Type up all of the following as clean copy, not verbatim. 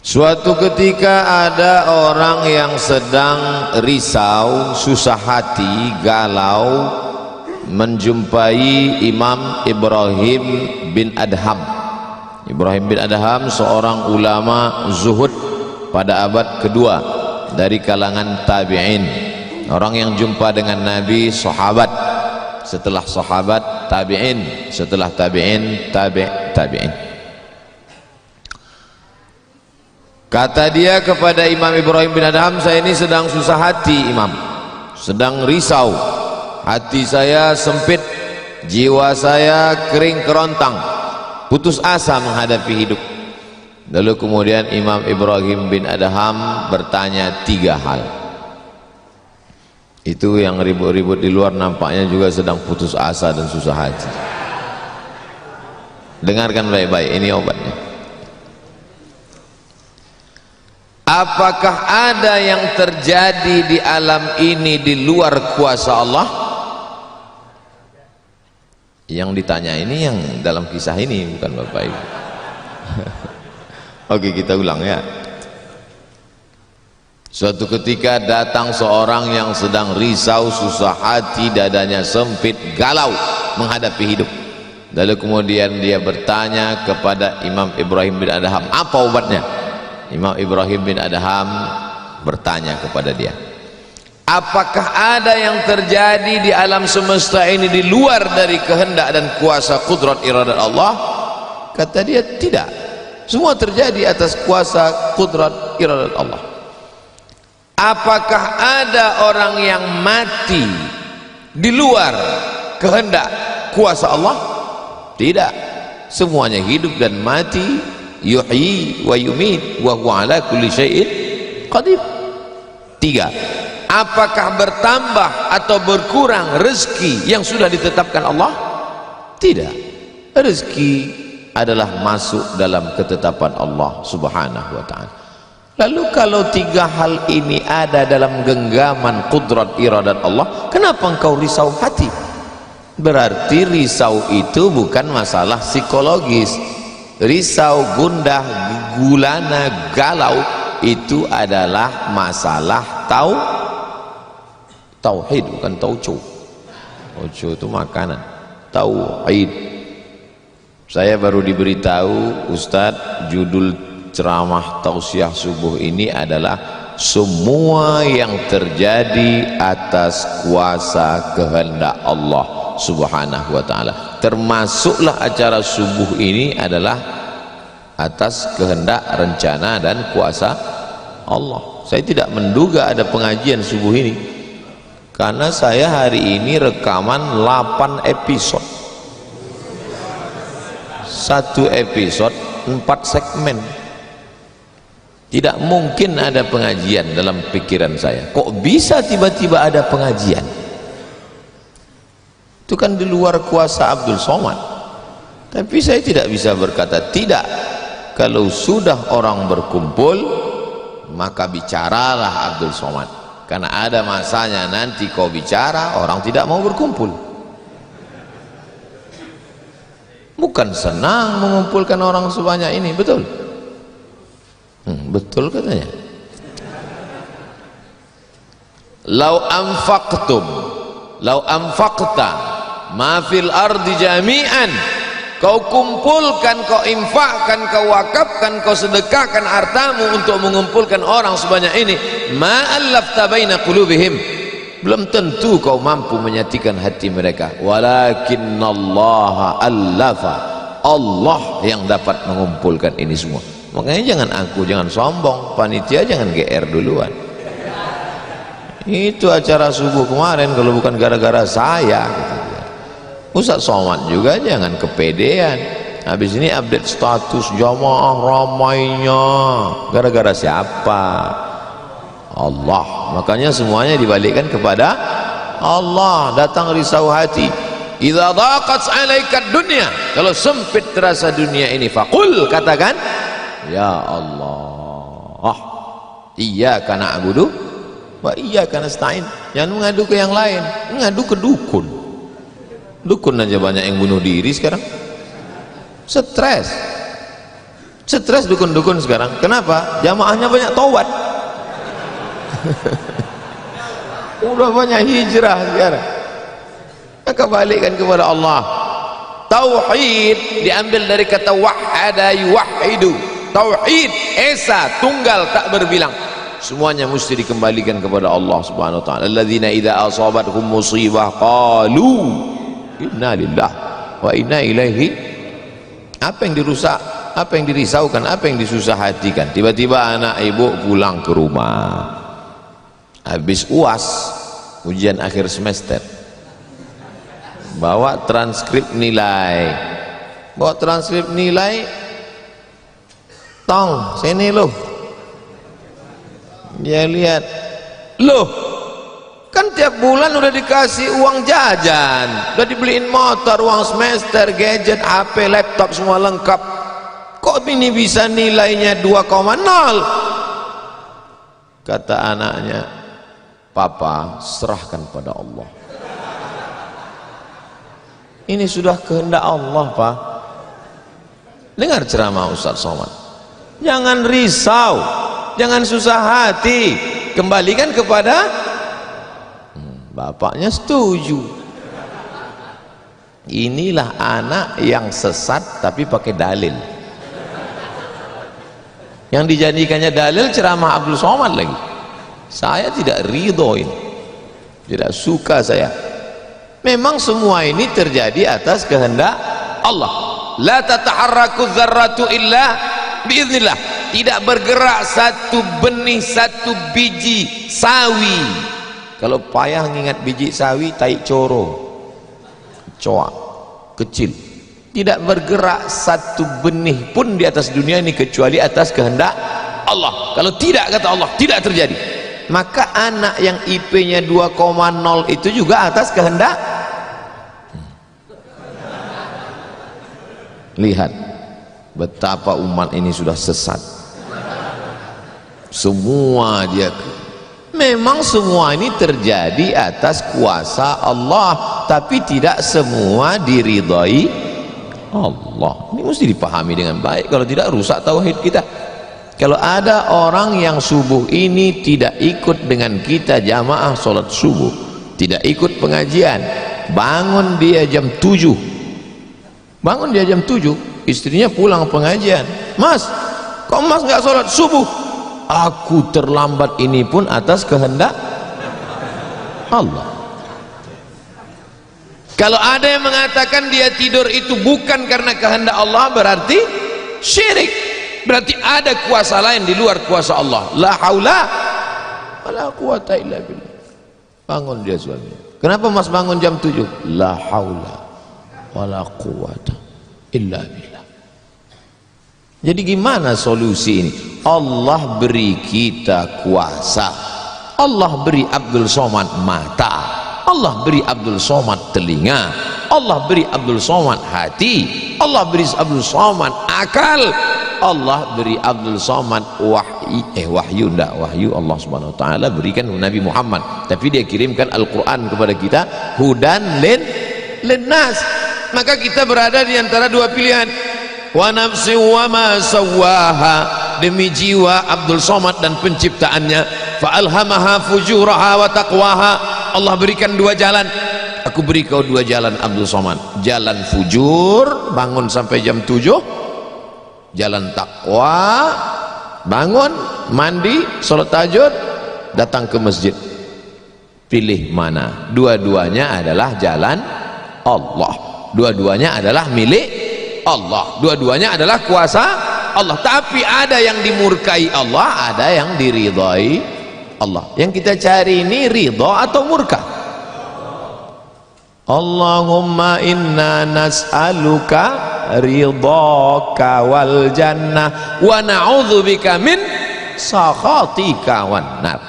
Suatu ketika ada orang yang sedang risau, susah hati, galau, menjumpai Imam Ibrahim bin Adham. Ibrahim bin Adham seorang ulama zuhud pada abad kedua dari kalangan tabi'in, orang yang jumpa dengan Nabi, sahabat, setelah sahabat tabi'in, setelah tabi'in tabi'in. Kata dia kepada Imam Ibrahim bin Adham, saya ini sedang susah hati Imam, sedang risau, hati saya sempit, jiwa saya kering kerontang, putus asa menghadapi hidup. Lalu kemudian Imam Ibrahim bin Adham bertanya 3 hal. Itu yang ribut-ribut di luar nampaknya juga sedang putus asa dan susah hati. Dengarkan baik-baik, ini obatnya. Apakah ada yang terjadi di alam ini di luar kuasa Allah? Yang ditanya ini yang dalam kisah ini, bukan Bapak Ibu. Oke, kita ulang ya. Suatu ketika datang seorang yang sedang risau, susah hati, dadanya sempit, galau menghadapi hidup. Lalu kemudian dia bertanya kepada Imam Ibrahim bin Adham, apa obatnya? Imam Ibrahim bin Adham bertanya kepada dia, apakah ada yang terjadi di alam semesta ini di luar dari kehendak dan kuasa kudrat iradat Allah? Kata dia, tidak, semua terjadi atas kuasa kudrat iradat Allah. Apakah ada orang yang mati di luar kehendak kuasa Allah? Tidak, semuanya hidup dan mati, yuhyi wa yumit wa huwa ala kulli syai'in qadir. 3, apakah bertambah atau berkurang rezeki yang sudah ditetapkan Allah? Tidak, rezeki adalah masuk dalam ketetapan Allah subhanahu wa ta'ala. Lalu kalau 3 hal ini ada dalam genggaman kudrat iradat Allah, kenapa engkau risau hati? Berarti risau itu bukan masalah psikologis. Risau, gundah, gulana, galau itu adalah masalah tauhid, bukan tauco. Tauco itu makanan. Tauhid. Saya baru diberitahu Ustadz, judul ceramah tausiah subuh ini adalah semua yang terjadi atas kuasa kehendak Allah subhanahu wa ta'ala. Termasuklah acara subuh ini adalah atas kehendak, rencana dan kuasa Allah. Saya tidak menduga ada pengajian subuh ini, karena saya hari ini rekaman 8 episode, 1 episode 4 segmen. Tidak mungkin ada pengajian dalam pikiran saya. Kok bisa tiba-tiba ada pengajian? Itu kan di luar kuasa Abdul Somad. Tapi saya tidak bisa berkata tidak. Kalau sudah orang berkumpul, maka bicaralah Abdul Somad, karena ada masanya nanti kau bicara orang tidak mau berkumpul. Bukan senang mengumpulkan orang sebanyak ini, betul? Betul katanya. Lau anfaqta ma fil ardi jami'an, kau kumpulkan, kau infakkan, kau wakafkan, kau sedekahkan hartamu untuk mengumpulkan orang sebanyak ini, ma allafta baina qulubihim, belum tentu kau mampu menyatukan hati mereka. Walakinallaha allafa, Allah yang dapat mengumpulkan ini semua. Makanya jangan sombong, panitia jangan GR duluan. Itu acara subuh kemarin kalau bukan gara-gara saya, Ustaz Somad juga jangan kepedean. Habis ini update status jamaah ramainya, gara-gara siapa? Allah. Makanya semuanya dibalikkan kepada Allah. Datang risau hati, idza daqat 'alaika dunya, kalau sempit terasa dunia ini, faqul, katakan, ya Allah, iyyaka na'budu wa iyyaka nasta'in. Jangan mengadu ke yang lain, mengadu ke dukun. Dukun aja banyak yang bunuh diri sekarang, stres. Stres dukun-dukun sekarang. Kenapa? Jamaahnya banyak taubat. Udah banyak hijrah sekarang. Maka balikkan kepada Allah. Tauhid diambil dari kata wahada yuwahidu. Tauhid esa, tunggal, tak berbilang. Semuanya mesti dikembalikan kepada Allah Subhanahu wa taala. Alladzina idza asabathum musibah qalu inna lillahi wa inna ilaihi. Apa yang dirusak, apa yang dirisaukan, apa yang disusah hatikan. Tiba-tiba anak ibu pulang ke rumah habis UAS, ujian akhir semester, bawa transkrip nilai, tong sini loh. Dia lihat, loh kan tiap bulan udah dikasih uang jajan, udah dibeliin motor, uang semester, gadget, HP, laptop semua lengkap, kok ini bisa nilainya 2,0? Kata anaknya, papa serahkan pada Allah. Ini sudah kehendak Allah, Pak. Dengar ceramah Ustaz Somad, jangan risau, jangan susah hati, kembalikan kepada bapaknya. Setuju. Inilah anak yang sesat tapi pakai dalil. Yang dijadikannya dalil ceramah Abdul Somad lagi. Saya tidak ridhoin, tidak suka saya. Memang semua ini terjadi atas kehendak Allah. La tataharraku dzarratu illa biiznillah. Tidak bergerak satu benih, satu biji sawi. Kalau payah ngingat biji sawi, tai coro, coak kecil, tidak bergerak satu benih pun di atas dunia ini kecuali atas kehendak Allah. Kalau tidak, kata Allah, tidak terjadi. Maka anak yang IP-nya 2,0 itu juga atas kehendak. Lihat betapa umat ini sudah sesat. Semua dia, memang semua ini terjadi atas kuasa Allah, tapi tidak semua diridhai Allah. Ini mesti dipahami dengan baik, kalau tidak rusak tauhid kita. Kalau ada orang yang subuh ini tidak ikut dengan kita jamaah sholat subuh, tidak ikut pengajian, bangun dia jam 7, bangun dia jam 7, istrinya pulang pengajian, mas kok mas nggak sholat subuh? Aku terlambat, ini pun atas kehendak Allah. Kalau ada yang mengatakan dia tidur itu bukan karena kehendak Allah, berarti syirik. Berarti ada kuasa lain di luar kuasa Allah. La haula wala quwata illa billah. Bangun dia suami. Kenapa mas bangun jam 7? La haula wala quwata illa billah. Jadi gimana solusi ini? Allah beri kita kuasa. Allah beri Abdul Somad mata. Allah beri Abdul Somad telinga. Allah beri Abdul Somad hati. Allah beri Abdul Somad akal. Allah beri Abdul Somad wahyu Allah Subhanahu wa taala berikan Nabi Muhammad, tapi dia kirimkan Al-Qur'an kepada kita, hudan linnas. Maka kita berada di antara dua pilihan. Wa nafsi wa ma sawwaha, demi jiwa Abdul Somad dan penciptaannya, fa alhamaha fujuraha wa taqwaha. Allah berikan dua jalan. Aku beri kau dua jalan Abdul Somad. Jalan fujur, bangun sampai jam 7. Jalan takwa, bangun, mandi, sholat tahajud, datang ke masjid. Pilih mana? Dua-duanya adalah jalan Allah, dua-duanya adalah milik Allah, dua-duanya adalah kuasa Allah. Tapi ada yang dimurkai Allah, ada yang diridhai Allah. Yang kita cari ini ridha atau murka? Allahumma inna nas'aluka ridhaka wal jannah wa na'udzubika min sakhatika wan nar.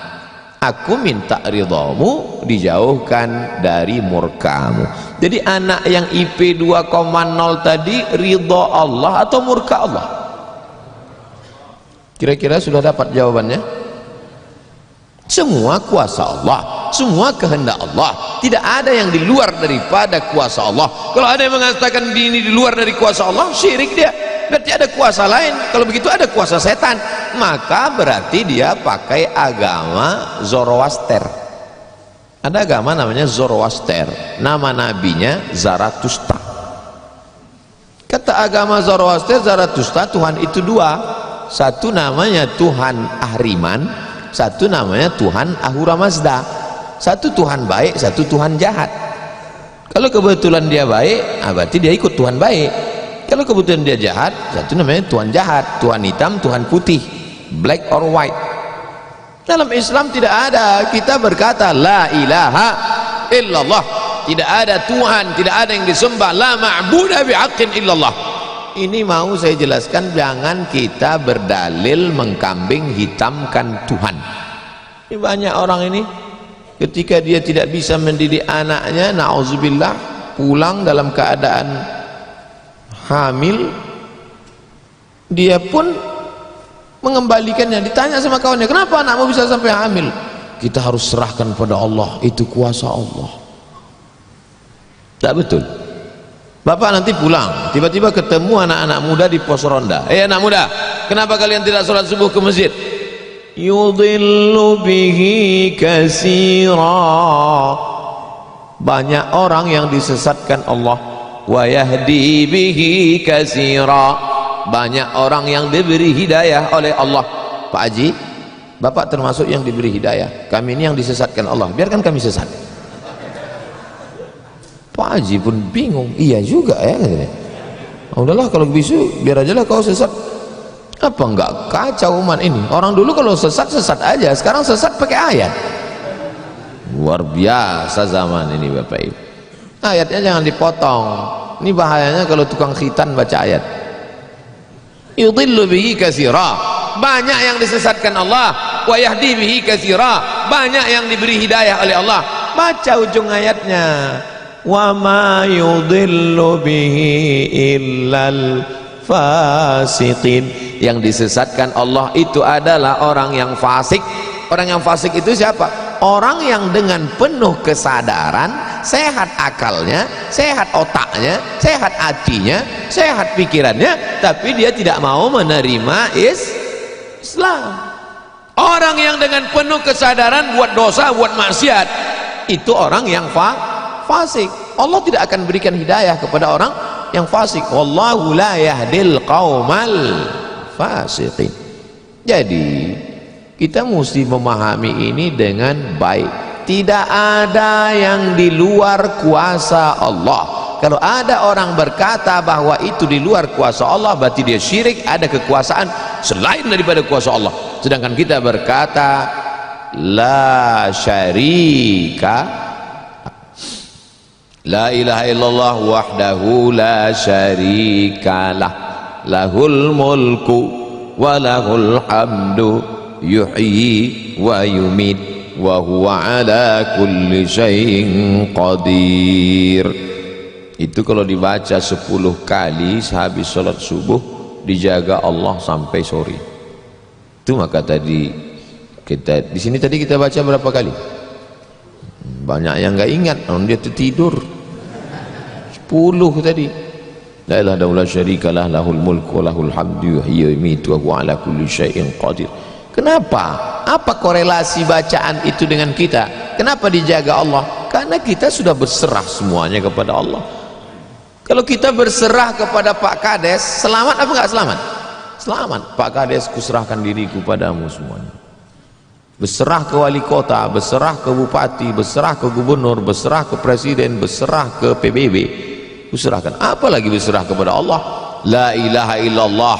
Aku minta ridhamu, dijauhkan dari murkamu. Jadi anak yang IP 2,0 tadi ridha Allah atau murka Allah? Kira-kira sudah dapat jawabannya? Semua kuasa Allah, semua kehendak Allah, tidak ada yang di luar daripada kuasa Allah. Kalau ada yang mengatakan ini di luar dari kuasa Allah, syirik dia. berarti ada kuasa lain. Kalau begitu ada kuasa setan, maka berarti dia pakai agama Zoroaster. Ada agama namanya Zoroaster, nama nabinya Zarathustra. Kata agama Zoroaster, Zarathustra, Tuhan itu dua, satu namanya Tuhan Ahriman, satu namanya Tuhan Ahura Mazda. Satu Tuhan baik, satu Tuhan jahat. Kalau kebetulan dia baik, berarti dia ikut Tuhan baik. Kalau kebetulan dia jahat, satu namanya Tuhan jahat, Tuhan hitam, Tuhan putih, black or white. Dalam Islam tidak ada kita berkata la ilaha illallah, tidak ada Tuhan, tidak ada yang disembah, la ma'budah bihaqqin illallah. Ini mau saya jelaskan, jangan kita berdalil mengkambing hitamkan Tuhan. Ini banyak orang ini ketika dia tidak bisa mendidik anaknya, na'udzubillah, pulang dalam keadaan hamil, dia pun mengembalikannya. Ditanya sama kawannya, kenapa anakmu bisa sampai hamil? Kita harus serahkan pada Allah, itu kuasa Allah. Tak betul. Bapak nanti pulang, tiba-tiba ketemu anak-anak muda di pos ronda. Anak muda, kenapa kalian tidak sholat subuh ke masjid? Yudhillu bihi katsira. Banyak orang yang disesatkan Allah. Wa yahdi bihi katsira. Banyak orang yang diberi hidayah oleh Allah. Pak Haji, Bapak termasuk yang diberi hidayah. Kami ini yang disesatkan Allah, biarkan kami sesat. Pak Haji pun bingung, iya juga ya katanya. Udahlah kalau begitu biar aja lah kau sesat. Apa enggak kacau umat ini? Orang dulu kalau sesat aja, sekarang sesat pakai ayat. Luar biasa zaman ini Bapak Ibu. Ayatnya jangan dipotong. Ini bahayanya kalau tukang khitan baca ayat. Yudhillu bihi katsira, banyak yang disesatkan Allah. Wa yahdi bihi katsira, banyak yang diberi hidayah oleh Allah. Baca ujung ayatnya, wa ma yudhillu bihi illal fasiqin. Yang disesatkan Allah itu adalah orang yang fasik. Orang yang fasik itu siapa? Orang yang dengan penuh kesadaran, sehat akalnya, sehat otaknya, sehat hatinya, sehat pikirannya, tapi dia tidak mau menerima Islam. Orang yang dengan penuh kesadaran buat dosa, buat maksiat, itu orang yang fasik. Allah tidak akan berikan hidayah kepada orang yang fasik. Wallahu la yahdil qaumal fasiqin. Jadi kita mesti memahami ini dengan baik. Tidak ada yang di luar kuasa Allah. Kalau ada orang berkata bahwa itu di luar kuasa Allah, berarti dia syirik, ada kekuasaan selain daripada kuasa Allah. Sedangkan kita berkata la syarika, la ilaha illallah wahdahu la syarikalah, lahul mulku wa lahul hamdu yuhyi wa yumit wa huwa ala kulli syai'in qadir. Itu kalau dibaca 10 kali sehabis sholat subuh, dijaga Allah sampai sore. Itu maka tadi kita di sini tadi kita baca berapa kali? Banyak yang nggak ingat, dia tertidur. 10 tadi. La ilaha illallah syarikalah, lahul mulku wa lahul hamdu yuhyi wa yumiitu wa huwa ala kulli syai'in qadir. Kenapa? Apa korelasi bacaan itu dengan kita? Kenapa dijaga Allah? Karena kita sudah berserah semuanya kepada Allah. Kalau kita berserah kepada Pak Kades, selamat apa enggak selamat? Selamat. Pak Kades, kuserahkan diriku padamu semuanya. Berserah ke wali kota, berserah ke bupati, berserah ke gubernur, berserah ke presiden, berserah ke PBB, kuserahkan. Apalagi berserah kepada Allah. La ilaha illallah,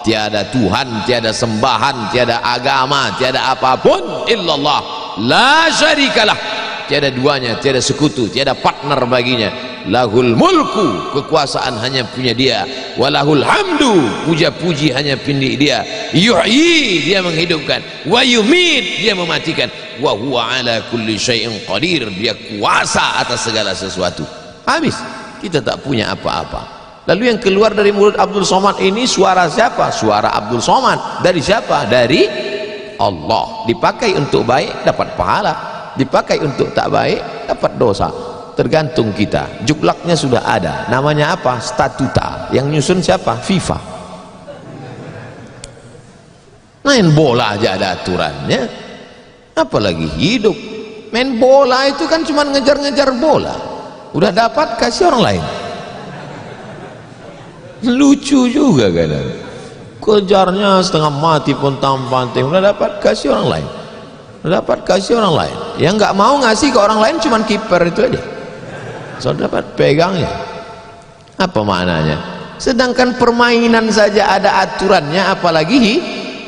tiada Tuhan, tiada sembahan, tiada agama, tiada apapun illallah, la syarikalah, tiada duanya, tiada sekutu, tiada partner baginya. Lahul mulku, kekuasaan hanya punya dia, walahul hamdu, puja-puji hanya punya dia, yuhyi, dia menghidupkan, wa yumit, dia mematikan, wa huwa ala kulli syai'in qadir, dia kuasa atas segala sesuatu. Habis, kita tak punya apa-apa. Lalu yang keluar dari mulut Abdul Somad ini suara siapa? Suara Abdul Somad. Dari siapa? Dari Allah. Dipakai untuk baik dapat pahala, dipakai untuk tak baik dapat dosa. Tergantung kita. Juklaknya sudah ada. Namanya apa? Statuta. Yang nyusun siapa? FIFA. Main bola aja ada aturannya, apalagi hidup. Main bola itu kan cuma ngejar-ngejar bola, udah dapat kasih orang lain. Lucu juga kadang, kejarnya setengah mati pun tampang, udah dapat kasih orang lain, udah dapat kasih orang lain. Yang nggak mau ngasih ke orang lain cuma kiper itu aja, so dapat pegangnya. Apa maknanya? Sedangkan permainan saja ada aturannya, apalagi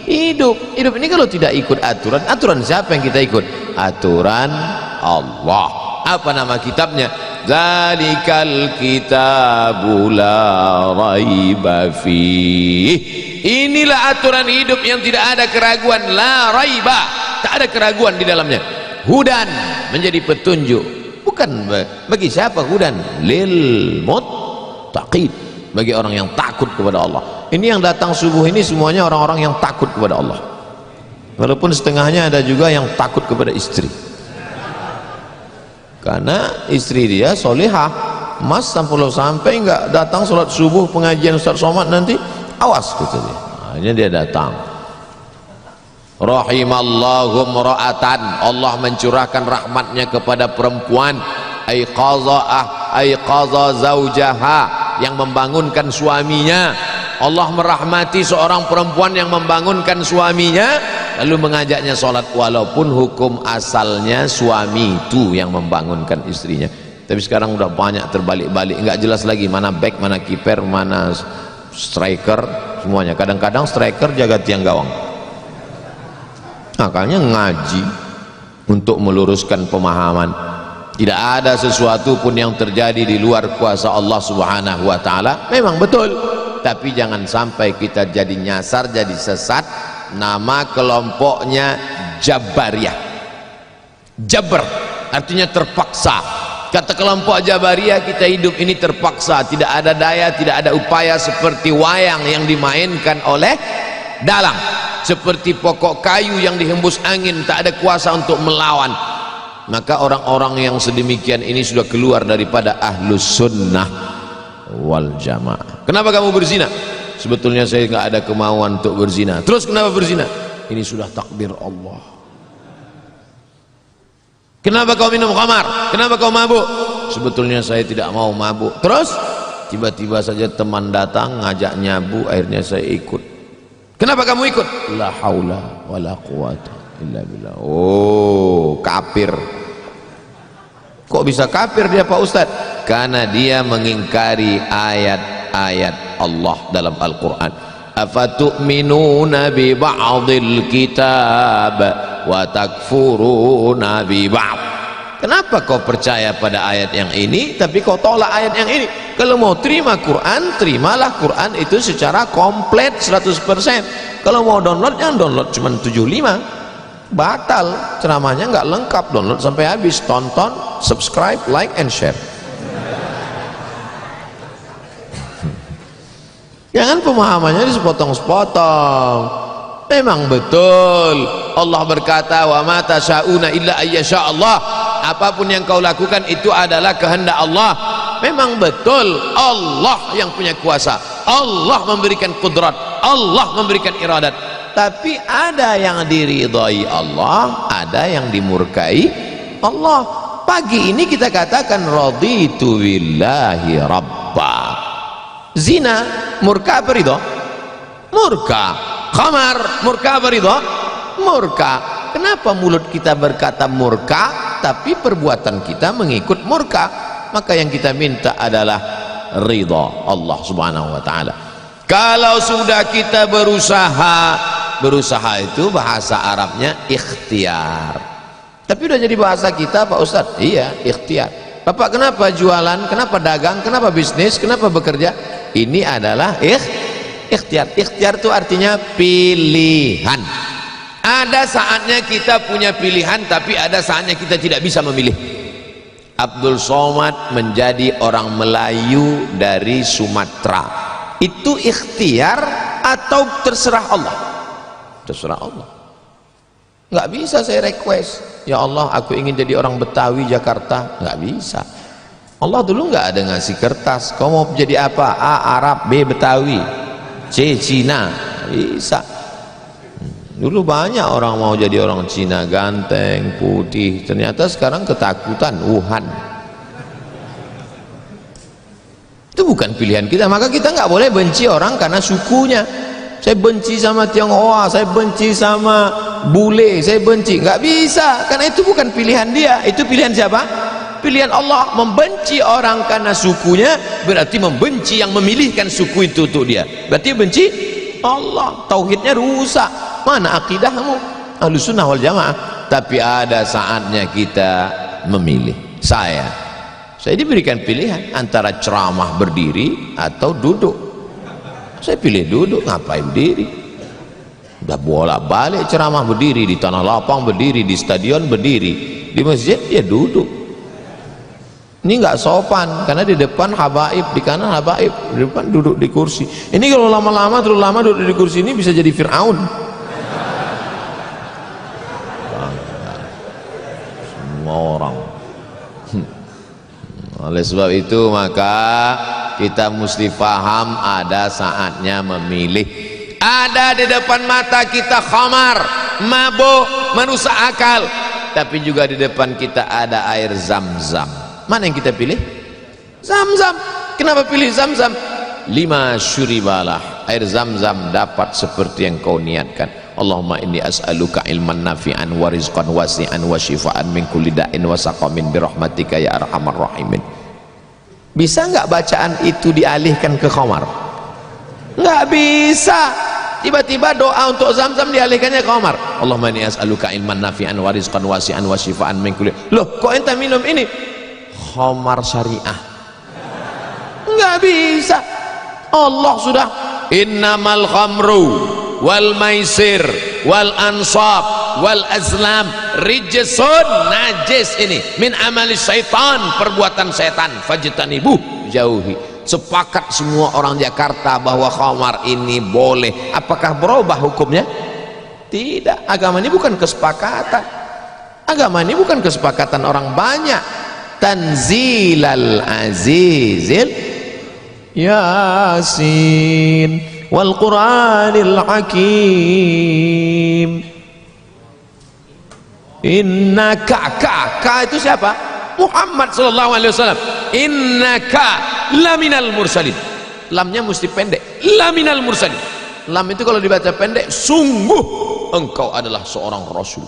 hidup ini kalau tidak ikut aturan siapa yang kita ikut? Aturan Allah. Apa nama kitabnya? Zalikal kitabu la raiba fih. Inilah aturan hidup yang tidak ada keraguan, la raiba, tak ada keraguan di dalamnya. Hudan, menjadi petunjuk. Bukan bagi siapa hudan? Lil muttaqin, bagi orang yang takut kepada Allah. Ini yang datang subuh ini semuanya orang-orang yang takut kepada Allah, walaupun setengahnya ada juga yang takut kepada istri, karena istri dia solehah. Mas sampai nggak datang sholat subuh pengajian Ustaz Somad nanti, awas kata dia. Akhirnya dia datang. Rahimallahu mra'atan, Allah mencurahkan rahmatnya kepada perempuan, aiqaza zaujaha, yang membangunkan suaminya. Allah merahmati seorang perempuan yang membangunkan suaminya lalu mengajaknya sholat, walaupun hukum asalnya suami itu yang membangunkan istrinya. Tapi sekarang udah banyak terbalik-balik, nggak jelas lagi mana back, mana kiper, mana striker, semuanya. Kadang-kadang striker jaga tiang gawang. Makanya ngaji untuk meluruskan pemahaman. Tidak ada sesuatu pun yang terjadi di luar kuasa Allah Subhanahu wa ta'ala. Memang betul, tapi jangan sampai kita jadi nyasar, jadi sesat. Nama kelompoknya Jabariyah. Jabr artinya terpaksa. Kata kelompok Jabariyah, kita hidup ini terpaksa, tidak ada daya, tidak ada upaya, seperti wayang yang dimainkan oleh dalang, seperti pokok kayu yang dihembus angin, tak ada kuasa untuk melawan. Maka orang-orang yang sedemikian ini sudah keluar daripada ahlus sunnah wal jamaah. Kenapa kamu berzina? Sebetulnya saya nggak ada kemauan untuk berzina. Terus kenapa berzina? Ini sudah takdir Allah. Kenapa kau minum khamar? Kenapa kau mabuk? Sebetulnya saya tidak mau mabuk. Terus tiba-tiba saja teman datang ngajak nyabu, akhirnya saya ikut. Kenapa kamu ikut? La haula wala quwata illa billah. Oh, kafir. Kok bisa kafir dia Pak Ustadz? Karena dia mengingkari ayat-ayat Allah dalam Al-Quran. Afatu'minuna bi ba'dil kitab wa takfuruna bi ba'd. Kenapa kau percaya pada ayat yang ini tapi kau tolak ayat yang ini? Kalau mau terima Quran, terimalah Quran itu secara komplit 100%. Kalau mau download, jangan download cuma 75. Batal, ceramahnya nggak lengkap. Download sampai habis, tonton, subscribe, like and share. Jangan pemahamannya sepotong-sepotong. Memang betul Allah berkata, wa ma tasyauna illa ayyasha Allah. Apapun yang kau lakukan itu adalah kehendak Allah. Memang betul Allah yang punya kuasa, Allah memberikan kudrat, Allah memberikan iradat. Tapi ada yang diridhai Allah, ada yang dimurkai Allah. Pagi ini kita katakan raditu billahi rabba. Zina murka apa ridha? Murka. Khamar murka apa ridha? Murka. Kenapa mulut kita berkata murka tapi perbuatan kita mengikut murka? Maka yang kita minta adalah ridha Allah Subhanahu wa ta'ala. Kalau sudah kita berusaha itu bahasa Arabnya ikhtiar, tapi udah jadi bahasa kita Pak Ustadz. Iya, ikhtiar. Bapak kenapa jualan, kenapa dagang, kenapa bisnis, kenapa bekerja? Ini adalah ikhtiar. Ikhtiar itu artinya pilihan. Ada saatnya kita punya pilihan, tapi ada saatnya kita tidak bisa memilih. Abdul Somad menjadi orang Melayu dari Sumatera, itu ikhtiar atau terserah Allah? Terserah Allah. Nggak bisa saya request, ya Allah aku ingin jadi orang Betawi Jakarta. Nggak bisa. Allah dulu nggak ada ngasih kertas, kau mau jadi apa? A Arab, B Betawi, C Cina. Bisa. Dulu banyak orang mau jadi orang Cina, ganteng, putih, ternyata sekarang ketakutan Wuhan. Itu bukan pilihan kita. Maka kita nggak boleh benci orang karena sukunya. Saya benci sama Tionghoa, saya benci sama bule, saya benci. Nggak bisa, karena itu bukan pilihan dia. Itu pilihan siapa? Pilihan Allah. Membenci orang karena sukunya berarti membenci yang memilihkan suku itu untuk dia. Berarti benci Allah. Tauhidnya rusak. Mana akidahmu? Ahlussunnah wal jamaah. Tapi ada saatnya kita memilih. Saya diberikan pilihan antara ceramah berdiri atau duduk. Saya pilih duduk. Ngapain berdiri? Udah bolak-balik ceramah berdiri, di tanah lapang berdiri, di stadion berdiri, di masjid ya duduk. Ini nggak sopan, karena di depan habaib, di kanan habaib, di depan duduk di kursi. Ini kalau lama-lama terlalu lama duduk di kursi ini bisa jadi Fir'aun. Semua orang. Oleh sebab itu maka kita mesti paham ada saatnya memilih. Ada di depan mata kita khamar, mabuk, merusak akal, tapi juga di depan kita ada air Zam-Zam. Mana yang kita pilih? Zam-Zam. Kenapa pilih Zam-Zam? 5 syuribalah, air Zam-Zam dapat seperti yang kau niatkan. Allahumma inni as'aluka ilman nafi'an wa rizqan wasi'an wa shifaan min kulli da'in wa saqamin birahmatika ya arhamar rahimin. Bisa nggak bacaan itu dialihkan ke khamar? Nggak bisa. Tiba-tiba doa untuk Zam-Zam dialihkannya ke khamar. Allahumma inni as'aluka ilman nafi'an wa rizqan wasi'an wa shifaan min kulli. Loh, kok ente minum ini? Khamar syariah. Nggak bisa. Allah sudah innamal khamru wal maisir wal ansab wal azlam rijsun, najis ini, min amali syaitan, perbuatan setan, fajtanibuh, jauhi. Sepakat semua orang Jakarta bahwa khamar ini boleh. Apakah berubah hukumnya? Tidak. Agama ini bukan kesepakatan. Agama ini bukan kesepakatan orang banyak. Tanzilal azizil Yasin wal Qur'anil Hakim. Innaka, ka itu siapa? Muhammad sallallahu alaihi wasallam. Innaka laminal mursalin. Lamnya mesti pendek. Laminal mursalin. Lam itu kalau dibaca pendek, sungguh engkau adalah seorang rasul.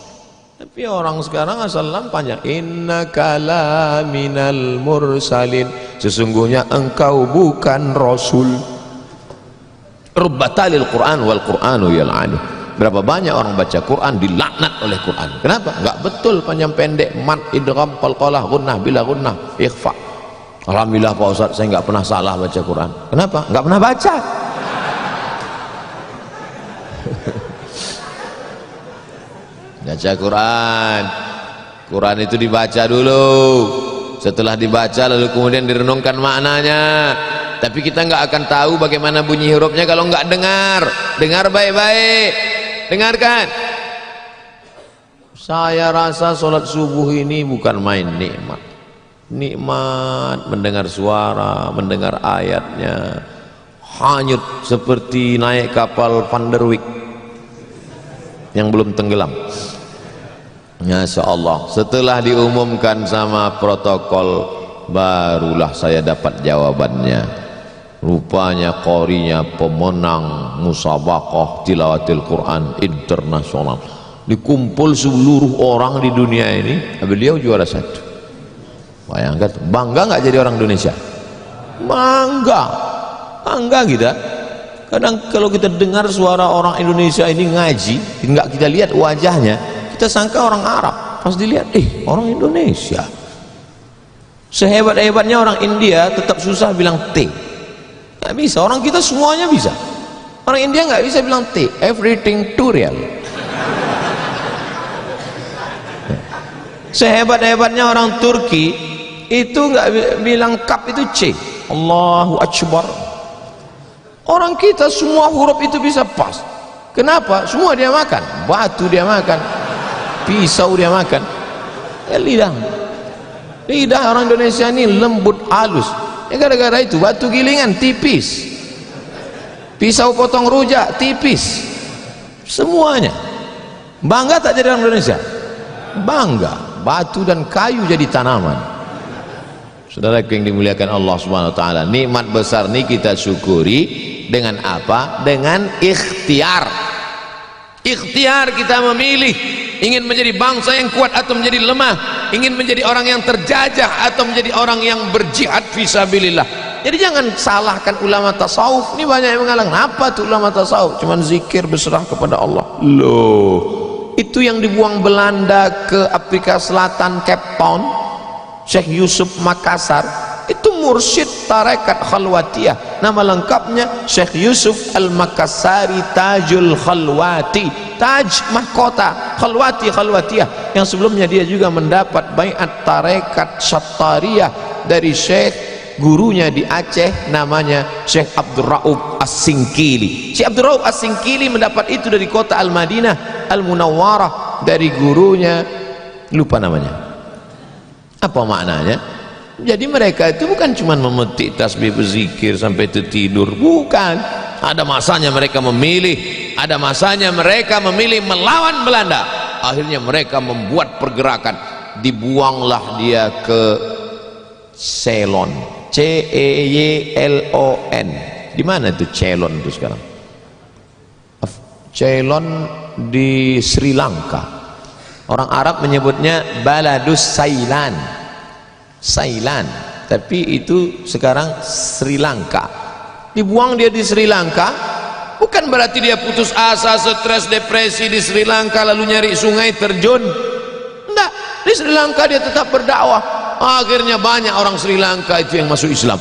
Tapi orang sekarang asal lam panjang. Innaka laminal mursalin. Sesungguhnya engkau bukan rasul. Rubbatalil Quran wal Quranu yal'ani. Berapa banyak orang baca Quran dilaknat oleh Quran. Kenapa? Enggak betul panjang pendek, mat, idgham, qalqalah, gunnah, bila gunnah, ikhfa. Alhamdulillah Pak Ustaz, saya enggak pernah salah baca Quran. Kenapa? Enggak pernah baca. Baca Quran. Quran itu dibaca dulu. Setelah dibaca lalu kemudian direnungkan maknanya. Tapi kita enggak akan tahu bagaimana bunyi hurufnya kalau enggak dengar. Dengar baik-baik. Dengarkan. Saya rasa sholat subuh ini bukan main nikmat. Nikmat mendengar suara, mendengar ayatnya. Hanyut seperti naik kapal Van der Wijk yang belum tenggelam. Masya Allah. Setelah diumumkan sama protokol, barulah saya dapat jawabannya. Rupanya qorinya pemenang musabaqah tilawatil Quran internasional. Dikumpul seluruh orang di dunia ini, beliau juara 1. Bayangkan, bangga nggak jadi orang Indonesia? Bangga, bangga kita. Kadang kalau kita dengar suara orang Indonesia ini ngaji, nggak kita lihat wajahnya, kita sangka orang Arab. Pas dilihat, orang Indonesia. Sehebat-hebatnya orang India tetap susah bilang T. Nggak bisa. Orang kita semuanya bisa. Orang India nggak bisa bilang T. Everything too real. Sehebat-hebatnya orang Turki itu nggak bilang kap itu C. Allahu Akbar. Orang kita semua huruf itu bisa pas. Kenapa? Semua dia makan. Batu dia makan, pisau dia makan. Lidah orang Indonesia ini lembut halus. Gara-gara itu batu gilingan tipis, pisau potong rujak tipis, semuanya. Bangga tak jadi orang Indonesia? Bangga. Batu dan kayu jadi tanaman. Saudaraku yang dimuliakan Allah Subhanahu wa taala, nikmat besar ini kita syukuri dengan apa? Dengan ikhtiar. Ikhtiar kita memilih ingin menjadi bangsa yang kuat atau menjadi lemah, ingin menjadi orang yang terjajah atau menjadi orang yang berjihad fisabilillah. Jadi jangan salahkan ulama tasawuf. Ini banyak yang mengatakan, apa tuh ulama tasawuf? Cuman zikir berserah kepada Allah. Loh, itu yang dibuang Belanda ke Afrika Selatan, Cape Town, Syekh Yusuf Makassar, itu mursyid tarekat Khalwatiyah. Nama lengkapnya Syekh Yusuf Al-Makassari Tajul Khalwati, taj mahkota, Khalwati, Khalwatiyah, yang sebelumnya dia juga mendapat baiat tarekat Syattariyah dari Syekh gurunya di Aceh, namanya Syekh Abdul Rauf As-Singkili. Syekh Abdul Rauf As-Singkili mendapat itu dari kota Al-Madinah Al-Munawwarah, dari gurunya, lupa namanya. Apa maknanya? Jadi mereka itu bukan cuma memetik tasbih berzikir sampai tertidur, bukan. Ada masanya mereka memilih, ada masanya mereka memilih melawan Belanda. Akhirnya mereka membuat pergerakan, dibuanglah dia ke Ceylon, Ceylon. Di mana itu Ceylon itu sekarang? Ceylon di Sri Lanka. Orang Arab menyebutnya Baladus Sailan, Sailan, tapi itu sekarang Sri Lanka. Dibuang dia di Sri Lanka, bukan berarti dia putus asa, stres, depresi di Sri Lanka lalu nyari sungai terjun. Enggak, di Sri Lanka dia tetap berdakwah. Akhirnya banyak orang Sri Lanka itu yang masuk Islam.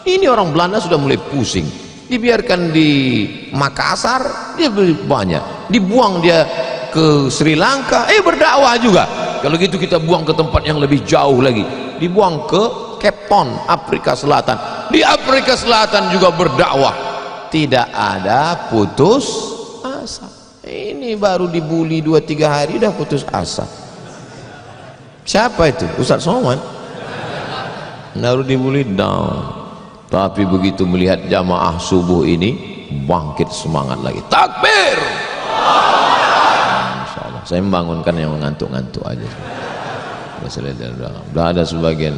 Ini orang Belanda sudah mulai pusing. Dibiarkan di Makassar, dia banyak. Dibuang dia ke Sri Lanka, berdakwah juga. Kalau gitu kita buang ke tempat yang lebih jauh lagi. Dibuang ke Cape Town, Afrika Selatan. Di Afrika Selatan juga berdakwah. Tidak ada putus asa. Ini baru dibully 2-3 hari udah putus asa. Siapa itu? Ustaz Somad. Baru dibully down. Tapi begitu melihat jamaah subuh ini, bangkit semangat lagi. Takbir! Insyaallah. Saya membangunkan yang mengantuk-ngantuk aja. Sudah ada sebagian.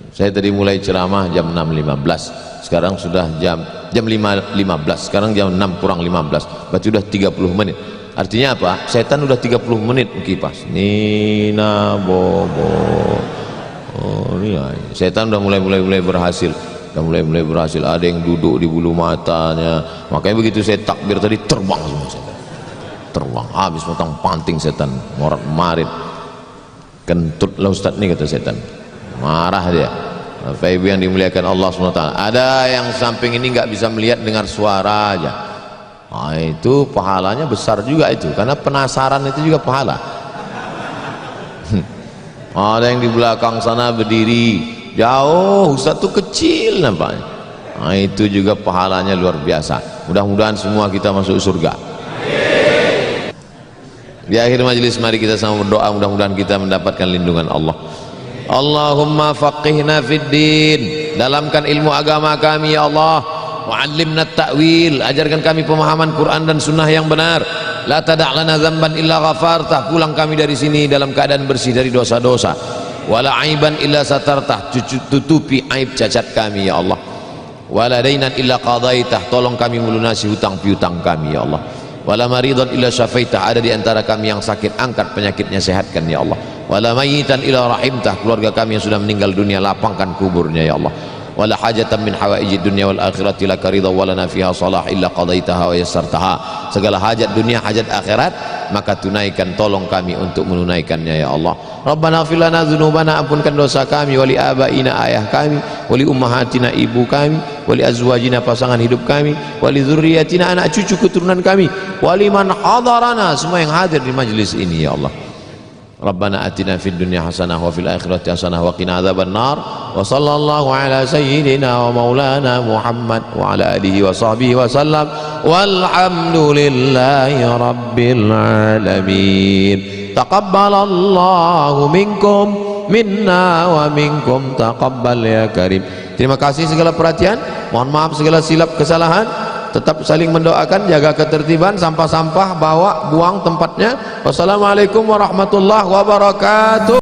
Saya tadi mulai ceramah jam 6.15. Sekarang sudah jam 5.15. Sekarang jam 6 kurang 15. Berarti sudah 30 menit. Artinya apa? Setan udah 30 menit kipas. Nina bobo. Oh, iya. Setan udah mulai berhasil. Udah mulai berhasil. Ada yang duduk di bulu matanya. Makanya begitu saya takbir tadi terbang semua setan. Terbang. Habis potong panting setan. Morat marit. Kentut lah Ustaz nih, kata setan. Marah dia. Bapak Ibu yang dimuliakan Allah SWT. Ada yang samping ini nggak bisa melihat, dengar suara aja. Nah, itu pahalanya besar juga itu, karena penasaran itu juga pahala. Ada yang di belakang sana berdiri jauh, Ustaz tuh kecil nampaknya. Nah, itu juga pahalanya luar biasa. Mudah-mudahan semua kita masuk surga. Di akhir majelis mari kita sama berdoa, mudah-mudahan kita mendapatkan lindungan Allah. Allahumma faqihna fid din, dalamkan ilmu agama kami ya Allah. Wa'allimna ta'wil, ajarkan kami pemahaman Quran dan sunnah yang benar. La tada' lana dzamban illa ghafartah, pulang kami dari sini dalam keadaan bersih dari dosa-dosa. Wala aiban illa satartah, tutupi aib cacat kami ya Allah. Wala dainan illa qadaitah, tolong kami melunasi hutang piutang kami ya Allah. Wala maridan illa syafaitah, ada di antara kami yang sakit, angkat penyakitnya, sehatkan ya Allah. Wala mayitan illa rahimtah, keluarga kami yang sudah meninggal dunia, lapangkan kuburnya ya Allah. Wala hajatan min hawaiji dunya wal akhirati laka ridha wa lana fiha salah illa qadaitaha wa yassartaha, segala hajat dunia, hajat akhirat, maka tunaikan, tolong kami untuk menunaikannya ya Allah. Rabbana ighfir lana dzunubana, ampunkan dosa kami, wali abaina, ayah kami, wali ummahatina, ibu kami, wali azwajina, pasangan hidup kami, wali dzurriyyatina, anak cucu keturunan kami, wali man hadarana, semua yang hadir di majlis ini ya Allah. Rabbana atina fid dunya hasanah wa fil akhirati hasanah wa qina adzabannar. Wa sallallahu ala sayyidina wa maulana Muhammad wa ala alihi wa sahbihi wa sallam. Walhamdulillahi rabbil alamin. Taqabbalallahu minkum minna wa minkum taqabbal ya karim. Terima kasih segala perhatian. Mohon maaf segala silap kesalahan. tetap saling mendoakan, jaga ketertiban, sampah-sampah bawa buang tempatnya. Wassalamualaikum warahmatullahi wabarakatuh.